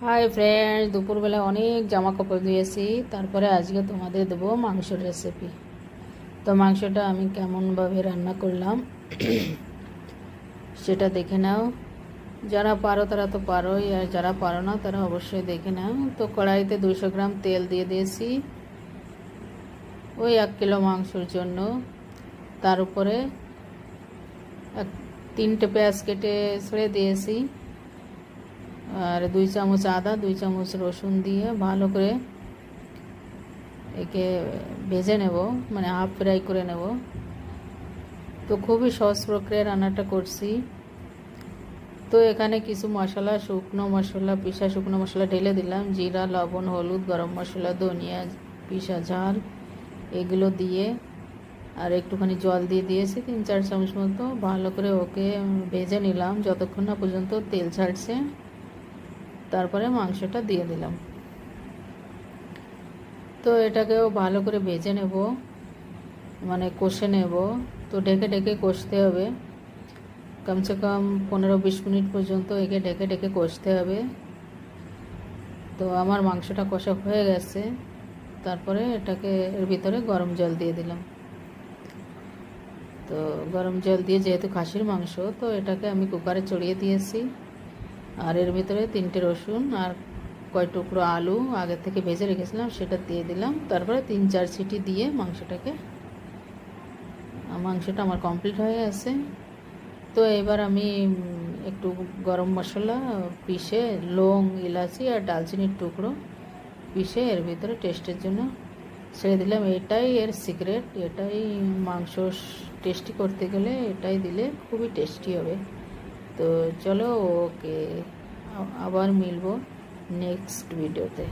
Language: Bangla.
হাই ফ্রেন্ডস, দুপুরবেলা অনেক জামা কাপড় ধুয়েছি। তারপরে আজকে তোমাদের দেবো মাংসের রেসিপি। তো মাংসটা আমি কেমনভাবে রান্না করলাম সেটা দেখে নাও। যারা পারো তারা তো পারোই, আর যারা পারো না তারা অবশ্যই দেখে নাও। তো কড়াইতে 200 গ্রাম তেল দিয়ে দিয়েছি ওই 1 কিলো মাংসের জন্য। তার উপরে 3টে পেঁয়াজ কেটে ছেড়ে দিয়েছি, আর 2 চামচ আদা, 2 চামচ রসুন দিয়ে ভালো করে একে ভেজে নেব, মানে হাফ ফ্রাই করে নেব। তো খুবই সহজ প্রক্রিয়ায় রান্নাটা করছি। তো এখানে কিছু মশলা, শুকনো মশলা, পিসা শুকনো মশলা ঢেলে দিলাম। জিরা, লবণ, হলুদ, গরম মশলা, ধনিয়া, পিসা ঝাল এগুলো দিয়ে, আর একটুখানি জল দিয়ে দিয়েছি 3-4 চামচ মতো। ভালো করে ওকে ভেজে নিলাম যতক্ষণ না পর্যন্ত তেল ছাড়ছে। তারপরে মাংসটা দিয়ে দিলাম। তো এটাকেও ভালো করে ভেজে নেব, মানে কষে নেব। তো ঢেকে ঢেকে কষতে হবে, কমসে কম 15-20 মিনিট পর্যন্ত একে ঢেকে ঢেকে কষতে হবে। তো আমার মাংসটা কষা হয়ে গেছে। তারপরে এটাকে এর ভিতরে গরম জল দিয়ে দিলাম। তো গরম জল দিয়ে, যেহেতু খাসির মাংস, তো এটাকে আমি কুকারে চড়িয়ে দিয়েছি। আর এর ভিতরে 3টে রসুন আর কয় টুকরো আলু আগে থেকে ভেজে রেখেছিলাম সেটা দিয়ে দিলাম। তারপরে 3-4 সিটি দিয়ে মাংসটা আমার কমপ্লিট হয়ে গেছে। তো এবার আমি একটু গরম মশলা পিষে, লং, ইলাচি আর ডালচিনির টুকরো পিষে এর ভিতরে টেস্টের জন্য ছেড়ে দিলাম। এটাই এর সিক্রেট, এটাই মাংস টেস্টি করতে গেলে এটাই দিলে খুবই টেস্টি হবে। তো চলো, ওকে, আবার মিলবো নেক্সট ভিডিওতে।